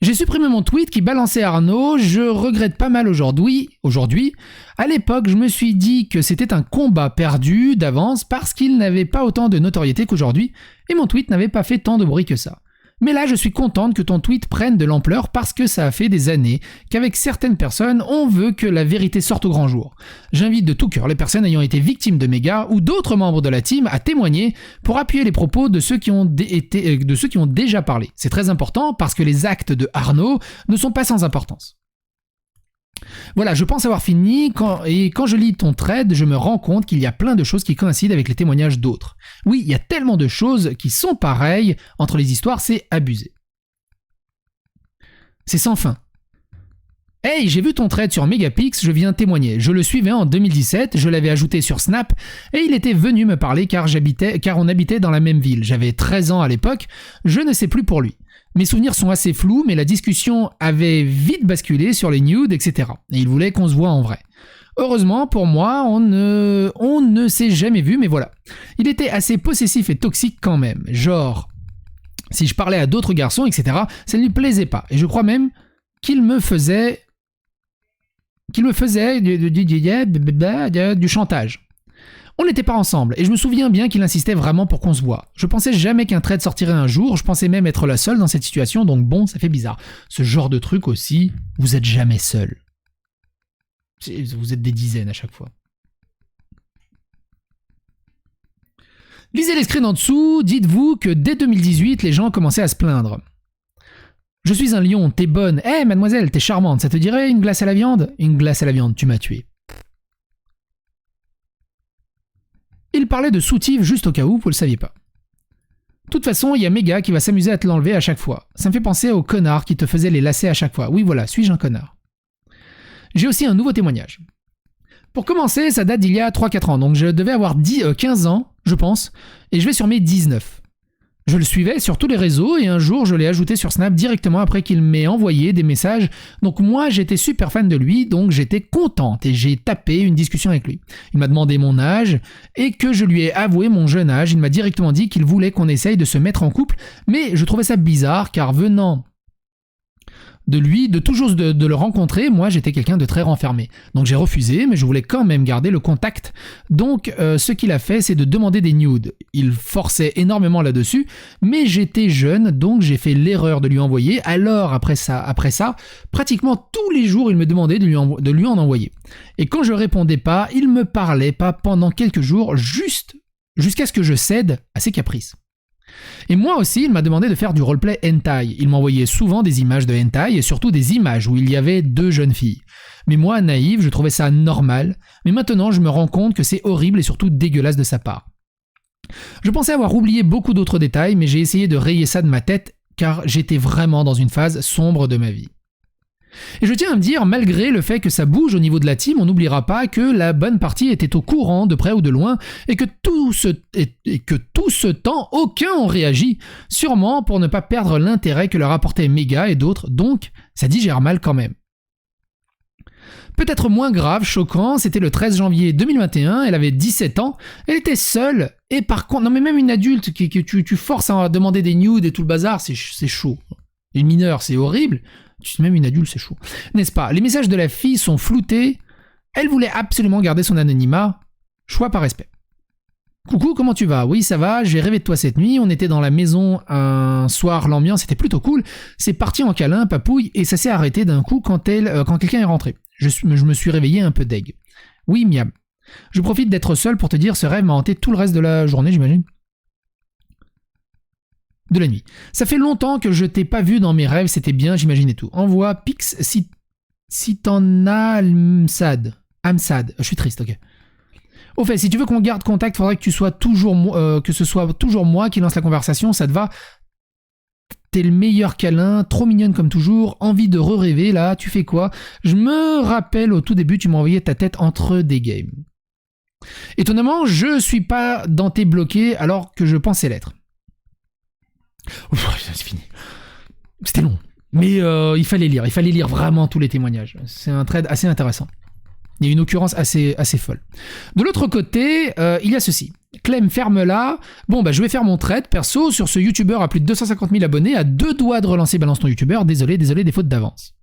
J'ai supprimé mon tweet qui balançait Arnaud, je regrette pas mal aujourd'hui. À l'époque, je me suis dit que c'était un combat perdu d'avance parce qu'il n'avait pas autant de notoriété qu'aujourd'hui, et mon tweet n'avait pas fait tant de bruit que ça. Mais là, je suis contente que ton tweet prenne de l'ampleur parce que ça a fait des années qu'avec certaines personnes, on veut que la vérité sorte au grand jour. J'invite de tout cœur les personnes ayant été victimes de méga ou d'autres membres de la team à témoigner pour appuyer les propos de ceux qui ont déjà parlé. C'est très important parce que les actes de Arnaud ne sont pas sans importance. Voilà, je pense avoir fini, et quand je lis ton thread, je me rends compte qu'il y a plein de choses qui coïncident avec les témoignages d'autres. Oui, il y a tellement de choses qui sont pareilles entre les histoires, c'est abusé. C'est sans fin. Hey, j'ai vu ton thread sur Megapix, je viens témoigner. Je le suivais en 2017, je l'avais ajouté sur Snap, et il était venu me parler car on habitait dans la même ville. J'avais 13 ans à l'époque, je ne sais plus pour lui. Mes souvenirs sont assez flous, mais la discussion avait vite basculé sur les nudes, etc. Et il voulait qu'on se voit en vrai. Heureusement, pour moi, on ne s'est jamais vu, mais voilà. Il était assez possessif et toxique quand même. Genre, si je parlais à d'autres garçons, etc., ça ne lui plaisait pas. Et je crois même qu'il me faisait du chantage. On n'était pas ensemble, et je me souviens bien qu'il insistait vraiment pour qu'on se voit. Je pensais jamais qu'un trade sortirait un jour, je pensais même être la seule dans cette situation, donc bon, ça fait bizarre. Ce genre de truc aussi, vous êtes jamais seul. Vous êtes des dizaines à chaque fois. Lisez les screens en dessous, dites-vous que dès 2018, les gens commençaient à se plaindre. Je suis un lion, t'es bonne. Eh, mademoiselle, t'es charmante, ça te dirait une glace à la viande? Une glace à la viande, tu m'as tué. Il parlait de soutif juste au cas où, vous le saviez pas. De toute façon, il y a Méga qui va s'amuser à te l'enlever à chaque fois. Ça me fait penser au connard qui te faisait les lacets à chaque fois. Oui voilà, suis-je un connard? J'ai aussi un nouveau témoignage. Pour commencer, ça date d'il y a 3-4 ans, donc je devais avoir 15 ans, je pense, et je vais sur mes 19. Je le suivais sur tous les réseaux et un jour je l'ai ajouté sur Snap directement après qu'il m'ait envoyé des messages. Donc moi j'étais super fan de lui, donc j'étais contente et j'ai tapé une discussion avec lui. Il m'a demandé mon âge et que je lui ai avoué mon jeune âge. Il m'a directement dit qu'il voulait qu'on essaye de se mettre en couple, mais je trouvais ça bizarre car venant de lui, de toujours de le rencontrer, moi j'étais quelqu'un de très renfermé. Donc j'ai refusé, mais je voulais quand même garder le contact. Donc ce qu'il a fait, c'est de demander des nudes. Il forçait énormément là-dessus, mais j'étais jeune, donc j'ai fait l'erreur de lui envoyer. Alors après ça, pratiquement tous les jours, il me demandait de lui en envoyer. Et quand je répondais pas, il me parlait pas pendant quelques jours, jusqu'à ce que je cède à ses caprices. Et moi aussi, il m'a demandé de faire du roleplay hentai. Il m'envoyait souvent des images de hentai et surtout des images où il y avait 2 jeunes filles. Mais moi, naïf, je trouvais ça normal. Mais maintenant, je me rends compte que c'est horrible et surtout dégueulasse de sa part. Je pensais avoir oublié beaucoup d'autres détails, mais j'ai essayé de rayer ça de ma tête car j'étais vraiment dans une phase sombre de ma vie. Et je tiens à me dire, malgré le fait que ça bouge au niveau de la team, on n'oubliera pas que la bonne partie était au courant, de près ou de loin, et que tout ce temps, aucun ont réagi, sûrement pour ne pas perdre l'intérêt que leur apportait Méga et d'autres, donc ça digère mal quand même. Peut-être moins grave, choquant, c'était le 13 janvier 2021, elle avait 17 ans, elle était seule, et par contre, non mais même une adulte que tu forces à demander des nudes et tout le bazar, c'est chaud. Une mineure, c'est horrible. Même une adulte, c'est chaud. N'est-ce pas? Les messages de la fille sont floutés. Elle voulait absolument garder son anonymat. Choix par respect. Coucou, comment tu vas? Oui, ça va, j'ai rêvé de toi cette nuit. On était dans la maison un soir, l'ambiance était plutôt cool. C'est parti en câlin, papouille, et ça s'est arrêté d'un coup quand quelqu'un est rentré. Je me suis réveillé un peu deg. Oui, miam. Je profite d'être seul pour te dire, ce rêve m'a hanté tout le reste de la journée, j'imagine. De la nuit. Ça fait longtemps que je t'ai pas vu dans mes rêves, c'était bien, j'imagine et tout. Envoie Pix si t'en as Amsad. Je suis triste, ok. Au fait, si tu veux qu'on garde contact, faudrait que tu sois toujours que ce soit toujours moi qui lance la conversation, ça te va? T'es le meilleur câlin, trop mignonne comme toujours, envie de rêver là, tu fais quoi? Je me rappelle au tout début, tu m'as envoyé ta tête entre des games. Étonnamment, je suis pas dans tes bloqués alors que je pensais l'être. Ouf, c'est fini. C'était long. Mais il fallait lire vraiment tous les témoignages. C'est un thread assez intéressant. Il y a une occurrence assez folle. De l'autre côté, il y a ceci. Clem, ferme-la. Bon, bah je vais faire mon thread perso sur ce youtubeur à plus de 250 000 abonnés, à 2 doigts de relancer Balance ton youtubeur. Désolé, des fautes d'avance.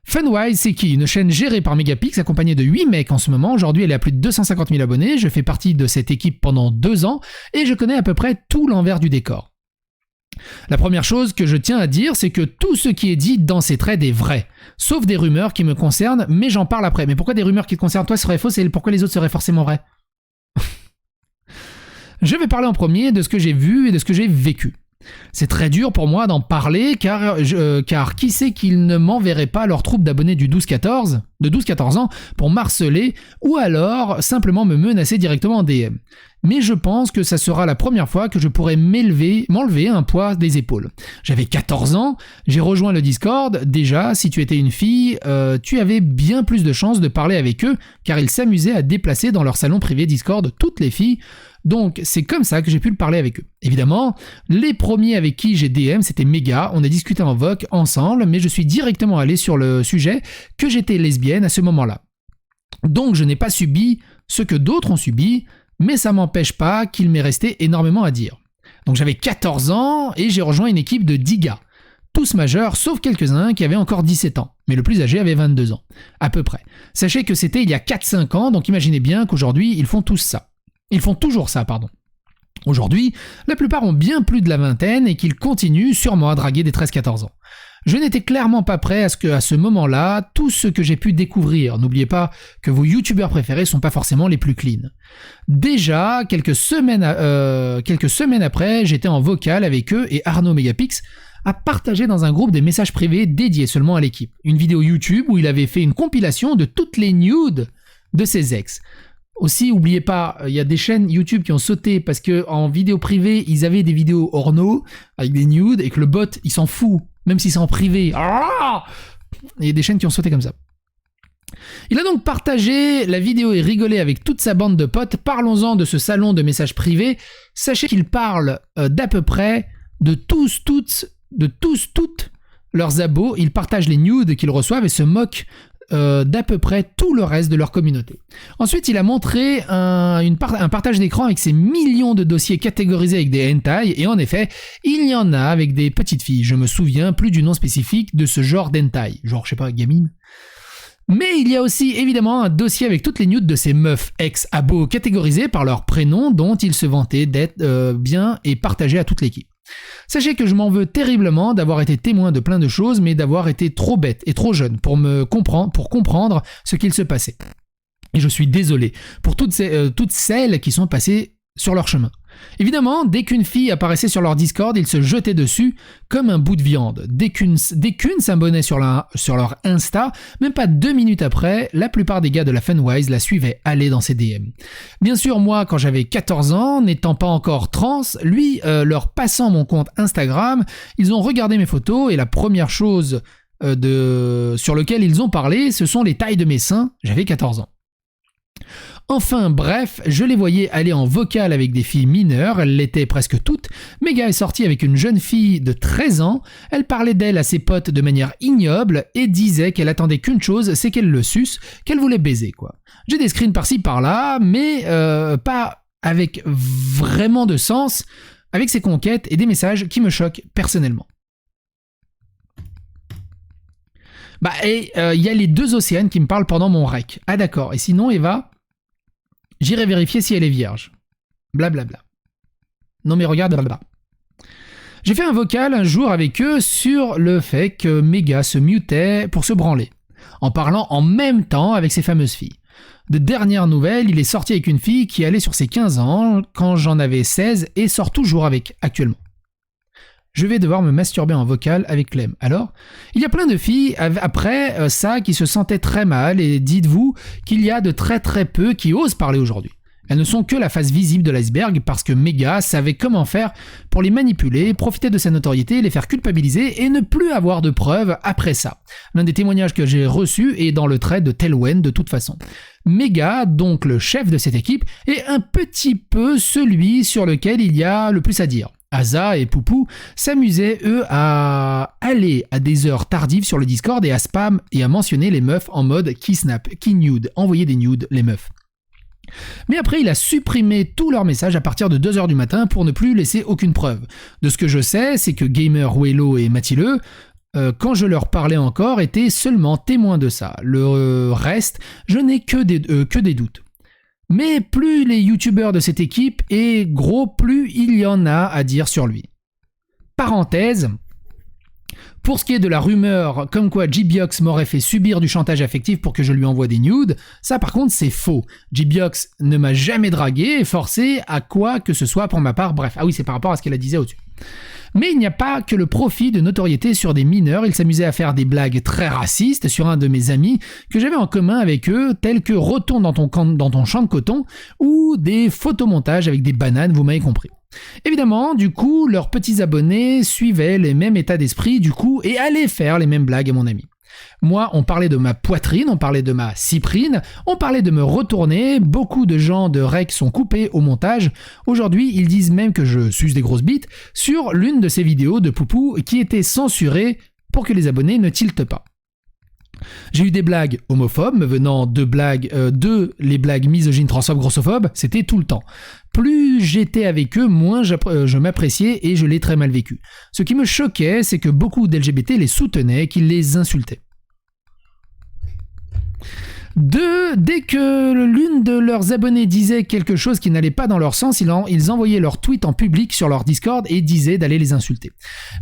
Funwise, c'est qui? Une chaîne gérée par Megapix, accompagnée de 8 mecs en ce moment. Aujourd'hui, elle est à plus de 250 000 abonnés. Je fais partie de cette équipe pendant 2 ans et je connais à peu près tout l'envers du décor. La première chose que je tiens à dire, c'est que tout ce qui est dit dans ces threads est vrai. Sauf des rumeurs qui me concernent, mais j'en parle après. Mais pourquoi des rumeurs qui te concernent toi seraient fausses et pourquoi les autres seraient forcément vraies? Je vais parler en premier de ce que j'ai vu et de ce que j'ai vécu. C'est très dur pour moi d'en parler car qui sait qu'ils ne m'enverraient pas leur troupe d'abonnés de 12-14 ans pour m'harceler ou alors simplement me menacer directement en DM. Mais je pense que ça sera la première fois que je pourrai m'enlever un poids des épaules. J'avais 14 ans, j'ai rejoint le Discord. Déjà, si tu étais une fille, tu avais bien plus de chances de parler avec eux car ils s'amusaient à déplacer dans leur salon privé Discord toutes les filles. Donc c'est comme ça que j'ai pu le parler avec eux. Évidemment, les premiers avec qui j'ai DM, c'était Mega, on a discuté en voc ensemble, mais je suis directement allé sur le sujet que j'étais lesbienne à ce moment-là. Donc je n'ai pas subi ce que d'autres ont subi, mais ça m'empêche pas qu'il m'est resté énormément à dire. Donc j'avais 14 ans et j'ai rejoint une équipe de 10 gars. Tous majeurs, sauf quelques-uns qui avaient encore 17 ans. Mais le plus âgé avait 22 ans, à peu près. Sachez que c'était il y a 4-5 ans, donc imaginez bien qu'aujourd'hui, ils font tous ça. Ils font toujours ça, pardon. Aujourd'hui, la plupart ont bien plus de la vingtaine et qu'ils continuent sûrement à draguer des 13-14 ans. Je n'étais clairement pas prêt à ce qu'à ce moment-là, tout ce que j'ai pu découvrir, n'oubliez pas que vos youtubeurs préférés sont pas forcément les plus clean. Déjà, quelques semaines après, j'étais en vocal avec eux et Arnaud Megapix a partagé dans un groupe des messages privés dédiés seulement à l'équipe. Une vidéo YouTube où il avait fait une compilation de toutes les nudes de ses ex. Aussi, n'oubliez pas, il y a des chaînes YouTube qui ont sauté parce que en vidéo privée, ils avaient des vidéos orno avec des nudes et que le bot, il s'en fout, même si c'est en privé. Il y a des chaînes qui ont sauté comme ça. Il a donc partagé la vidéo et rigolé avec toute sa bande de potes. Parlons-en de ce salon de messages privés. Sachez qu'il parle d'à peu près de tous, toutes leurs abos. Il partage les nudes qu'ils reçoivent et se moque d'à peu près tout le reste de leur communauté. Ensuite, il a montré un partage d'écran avec ses millions de dossiers catégorisés avec des hentai, et en effet, il y en a avec des petites filles. Je me souviens plus du nom spécifique de ce genre d'hentai. Genre, je sais pas, gamine. Mais il y a aussi évidemment un dossier avec toutes les nudes de ces meufs ex-abos catégorisées par leur prénom dont ils se vantaient d'être bien et partagés à toute l'équipe. Sachez que je m'en veux terriblement d'avoir été témoin de plein de choses, mais d'avoir été trop bête et trop jeune pour comprendre ce qu'il se passait. Et je suis désolé pour toutes celles qui sont passées sur leur chemin. Évidemment, dès qu'une fille apparaissait sur leur Discord, ils se jetaient dessus comme un bout de viande. Dès qu'une s'abonnait sur leur Insta, même pas 2 minutes après, la plupart des gars de la Funwise la suivaient aller dans ses DM. Bien sûr, moi, quand j'avais 14 ans, n'étant pas encore trans, leur passant mon compte Instagram, ils ont regardé mes photos et la première chose sur lequel ils ont parlé, ce sont les tailles de mes seins. J'avais 14 ans. Enfin bref, je les voyais aller en vocal avec des filles mineures, elles l'étaient presque toutes. Mega est sortie avec une jeune fille de 13 ans, elle parlait d'elle à ses potes de manière ignoble et disait qu'elle attendait qu'une chose, c'est qu'elle le suce, qu'elle voulait baiser quoi. J'ai des screens par-ci par-là, mais pas avec vraiment de sens, avec ses conquêtes et des messages qui me choquent personnellement. Il y a les 2 Océanes qui me parlent pendant mon rec. Ah d'accord, et sinon Eva, j'irai vérifier si elle est vierge. Blablabla. Non mais regarde, blablabla. J'ai fait un vocal un jour avec eux sur le fait que Mega se mutait pour se branler, en parlant en même temps avec ces fameuses filles. De dernières nouvelles, il est sorti avec une fille qui allait sur ses 15 ans quand j'en avais 16 et sort toujours avec actuellement. Je vais devoir me masturber en vocal avec Clem. Alors, il y a plein de filles après ça qui se sentaient très mal et dites-vous qu'il y a de très très peu qui osent parler aujourd'hui. Elles ne sont que la face visible de l'iceberg parce que Mega savait comment faire pour les manipuler, profiter de sa notoriété, les faire culpabiliser et ne plus avoir de preuves après ça. L'un des témoignages que j'ai reçus est dans le trait de Telwen de toute façon. Mega, donc le chef de cette équipe, est un petit peu celui sur lequel il y a le plus à dire. Asa et Poupou s'amusaient eux à aller à des heures tardives sur le Discord et à spam et à mentionner les meufs en mode qui snap, qui nude, envoyer des nudes les meufs. Mais après il a supprimé tous leurs messages à partir de 2h du matin pour ne plus laisser aucune preuve. De ce que je sais, c'est que Gamer, Wello et Mathileux, quand je leur parlais encore, étaient seulement témoins de ça. Le reste, je n'ai que des doutes. Mais plus les youtubeurs de cette équipe est gros, plus il y en a à dire sur lui. Parenthèse, pour ce qui est de la rumeur comme quoi Gbiox m'aurait fait subir du chantage affectif pour que je lui envoie des nudes, ça par contre c'est faux. Gbiox ne m'a jamais dragué et forcé à quoi que ce soit pour ma part, bref. Ah oui, c'est par rapport à ce qu'elle a disait au-dessus. Mais il n'y a pas que le profit de notoriété sur des mineurs, il s'amusait à faire des blagues très racistes sur un de mes amis que j'avais en commun avec eux, tels que retourne dans ton champ de coton ou des photomontages avec des bananes, vous m'avez compris. Évidemment, du coup, leurs petits abonnés suivaient les mêmes états d'esprit du coup et allaient faire les mêmes blagues à mon ami. Moi, on parlait de ma poitrine, on parlait de ma cyprine, on parlait de me retourner, beaucoup de gens de rec sont coupés au montage. Aujourd'hui, ils disent même que je suce des grosses bites sur l'une de ces vidéos de Poupou qui était censurée pour que les abonnés ne tiltent pas. J'ai eu des blagues homophobes me venant les blagues misogynes, transphobes, grossophobes, c'était tout le temps. Plus j'étais avec eux, moins je m'appréciais et je l'ai très mal vécu. Ce qui me choquait, c'est que beaucoup d'LGBT les soutenaient, qu'ils les insultaient. Dès que l'une de leurs abonnés disait quelque chose qui n'allait pas dans leur sens, ils envoyaient leur tweet en public sur leur Discord et disaient d'aller les insulter.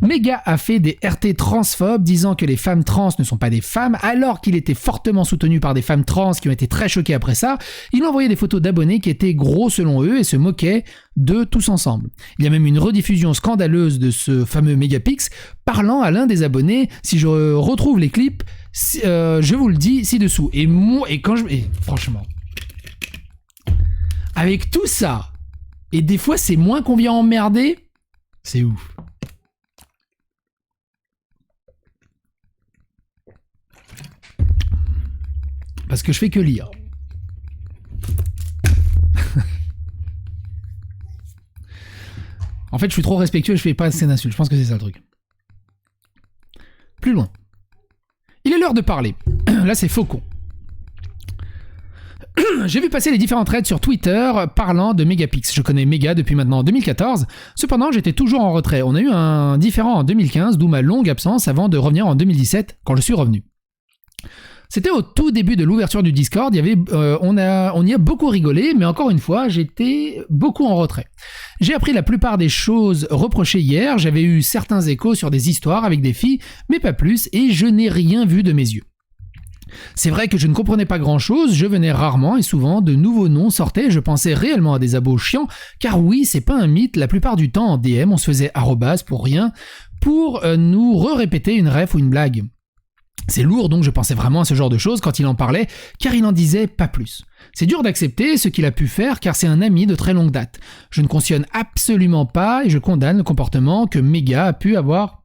Mega a fait des RT transphobes disant que les femmes trans ne sont pas des femmes, alors qu'il était fortement soutenu par des femmes trans qui ont été très choquées après ça. Il envoyait des photos d'abonnés qui étaient gros selon eux et se moquaient d'eux tous ensemble. Il y a même une rediffusion scandaleuse de ce fameux Megapix parlant à l'un des abonnés. Si je retrouve les clips, je vous le dis ci-dessous. Et franchement, avec tout ça, et des fois c'est moins qu'on vient emmerder, c'est ouf. Parce que je fais que lire. En fait, je suis trop respectueux, je fais pas assez d'insultes. Je pense que c'est ça le truc. Plus loin. Il est l'heure de parler. Là, c'est Faucon. J'ai vu passer les différents threads sur Twitter parlant de Megapix. Je connais Mega depuis maintenant 2014. Cependant, j'étais toujours en retrait. On a eu un différend en 2015, d'où ma longue absence avant de revenir en 2017, quand je suis revenu. C'était au tout début de l'ouverture du Discord, on y a beaucoup rigolé, mais encore une fois, j'étais beaucoup en retrait. J'ai appris la plupart des choses reprochées hier, j'avais eu certains échos sur des histoires avec des filles, mais pas plus, et je n'ai rien vu de mes yeux. C'est vrai que je ne comprenais pas grand-chose, je venais rarement et souvent de nouveaux noms sortaient, je pensais réellement à des abos chiants, car oui, c'est pas un mythe, la plupart du temps en DM, on se faisait arrobase pour rien, pour nous répéter une ref ou une blague. C'est lourd, donc je pensais vraiment à ce genre de choses quand il en parlait, car il n'en disait pas plus. C'est dur d'accepter ce qu'il a pu faire, car c'est un ami de très longue date. Je ne cautionne absolument pas et je condamne le comportement que Mega a pu avoir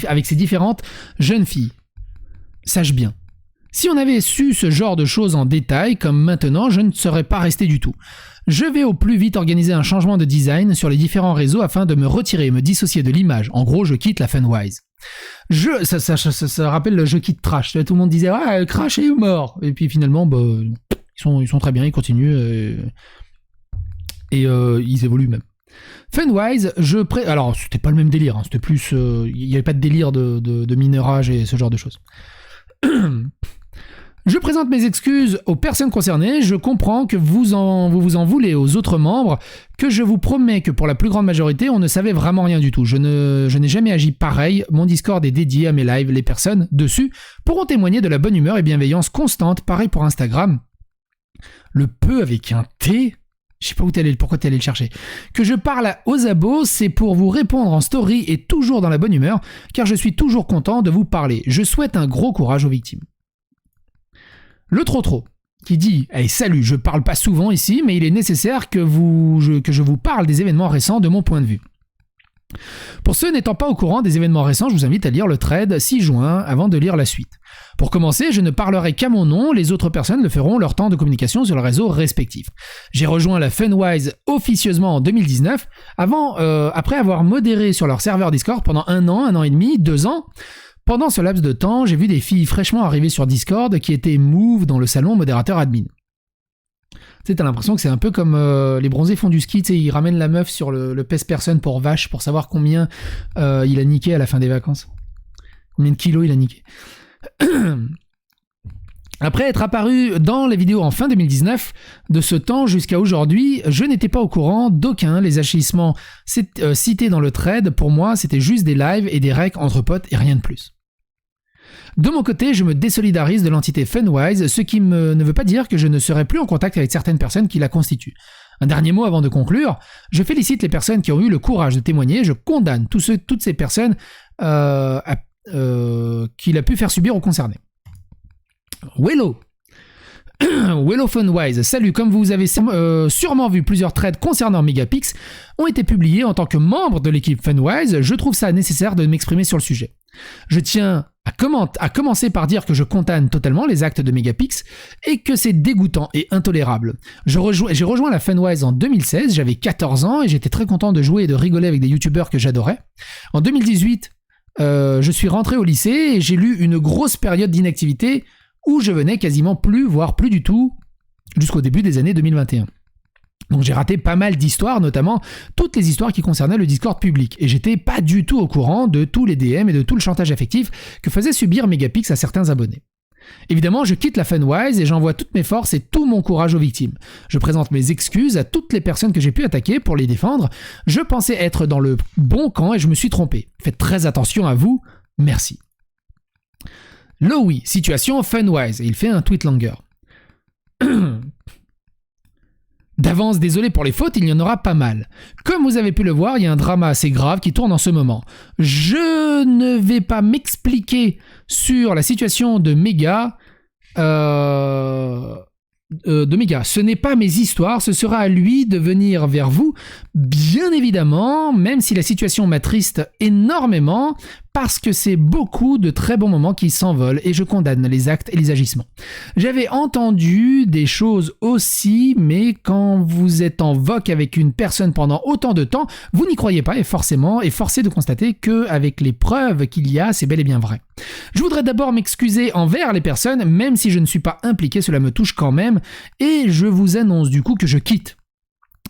avec ses différentes jeunes filles. Sache bien. Si on avait su ce genre de choses en détail, comme maintenant, je ne serais pas resté du tout. Je vais au plus vite organiser un changement de design sur les différents réseaux afin de me retirer et me dissocier de l'image. En gros, je quitte la Funwise. Ça rappelle le jeu quitte Trash. Tout le monde disait « Ah, Crash est mort !» Et puis finalement, ils sont très bien, ils continuent et ils évoluent même. Funwise, alors c'était pas le même délire, hein, c'était plus... Il n'y avait pas de délire de mineurage et ce genre de choses. Je présente mes excuses aux personnes concernées, je comprends que vous vous en voulez aux autres membres, que je vous promets que pour la plus grande majorité, on ne savait vraiment rien du tout. Je n'ai jamais agi pareil, mon Discord est dédié à mes lives, les personnes dessus pourront témoigner de la bonne humeur et bienveillance constante, pareil pour Instagram. Le peu avec un T, je sais pas pourquoi t'es allé le chercher. Que je parle aux abos, c'est pour vous répondre en story et toujours dans la bonne humeur, car je suis toujours content de vous parler. Je souhaite un gros courage aux victimes. Le trop qui dit hey, « Salut, je parle pas souvent ici, mais il est nécessaire que je vous parle des événements récents de mon point de vue. » Pour ceux n'étant pas au courant des événements récents, je vous invite à lire le thread 6 juin avant de lire la suite. Pour commencer, je ne parlerai qu'à mon nom, les autres personnes le feront leur temps de communication sur le réseau respectif. J'ai rejoint la Funwise officieusement en 2019, après avoir modéré sur leur serveur Discord pendant 1 an et demi, 2 ans. Pendant ce laps de temps, j'ai vu des filles fraîchement arrivées sur Discord qui étaient move dans le salon modérateur admin. Tu sais, t'as l'impression que c'est un peu comme les bronzés font du ski, tu sais, ils ramènent la meuf sur le pèse-personne pour vache pour savoir combien il a niqué à la fin des vacances. Combien de kilos il a niqué. Après être apparu dans les vidéos en fin 2019, de ce temps jusqu'à aujourd'hui, je n'étais pas au courant d'aucun. Les agissements cités dans le thread, pour moi, c'était juste des lives et des recs entre potes et rien de plus. De mon côté, je me désolidarise de l'entité Funwise, ce qui ne veut pas dire que je ne serai plus en contact avec certaines personnes qui la constituent. Un dernier mot avant de conclure, je félicite les personnes qui ont eu le courage de témoigner, je condamne toutes ces personnes qu'il a pu faire subir aux concernés. Wello Funwise, salut, comme vous avez sûrement vu, plusieurs threads concernant Megapix ont été publiés en tant que membre de l'équipe Funwise, je trouve ça nécessaire de m'exprimer sur le sujet. Je tiens à commencer par dire que je condamne totalement les actes de Megapix et que c'est dégoûtant et intolérable. J'ai rejoint la Funwise en 2016, j'avais 14 ans et j'étais très content de jouer et de rigoler avec des youtubeurs que j'adorais. En 2018, je suis rentré au lycée et j'ai eu une grosse période d'inactivité où je venais quasiment plus, voire plus du tout, jusqu'au début des années 2021. Donc j'ai raté pas mal d'histoires, notamment toutes les histoires qui concernaient le Discord public, et j'étais pas du tout au courant de tous les DM et de tout le chantage affectif que faisait subir Megapix à certains abonnés. Évidemment, je quitte la Funwise et j'envoie toutes mes forces et tout mon courage aux victimes. Je présente mes excuses à toutes les personnes que j'ai pu attaquer pour les défendre. Je pensais être dans le bon camp et je me suis trompé. Faites très attention à vous, merci. Lowy, situation Funwise, et il fait un tweet longer. D'avance, désolé pour les fautes, il y en aura pas mal. Comme vous avez pu le voir, il y a un drama assez grave qui tourne en ce moment. Je ne vais pas m'expliquer sur la situation de Mega. Ce n'est pas mes histoires, ce sera à lui de venir vers vous, bien évidemment, même si la situation m'attriste énormément, parce que c'est beaucoup de très bons moments qui s'envolent et je condamne les actes et les agissements. J'avais entendu des choses aussi, mais quand vous êtes en voc avec une personne pendant autant de temps, vous n'y croyez pas et forcément est forcé de constater qu'avec les preuves qu'il y a, c'est bel et bien vrai. Je voudrais d'abord m'excuser envers les personnes, même si je ne suis pas impliqué, cela me touche quand même, et je vous annonce du coup que je quitte.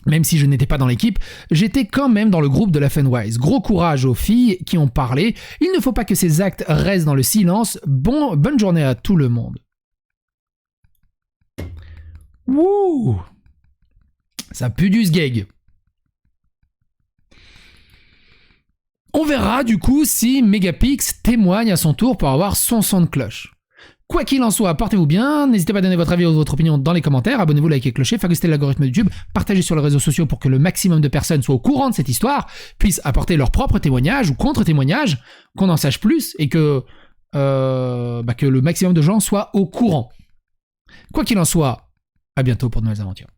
Même si je n'étais pas dans l'équipe, j'étais quand même dans le groupe de la Funwise. Gros courage aux filles qui ont parlé. Il ne faut pas que ces actes restent dans le silence. Bonne journée à tout le monde. Wouh! Ça pue du sgeg. On verra du coup si Megapix témoigne à son tour pour avoir son son de cloche. Quoi qu'il en soit, portez-vous bien, n'hésitez pas à donner votre avis ou votre opinion dans les commentaires, abonnez-vous, likez, clocher, phagocytez l'algorithme de YouTube, partagez sur les réseaux sociaux pour que le maximum de personnes soient au courant de cette histoire, puissent apporter leur propre témoignage ou contre-témoignage, qu'on en sache plus et que le maximum de gens soient au courant. Quoi qu'il en soit, à bientôt pour de nouvelles aventures.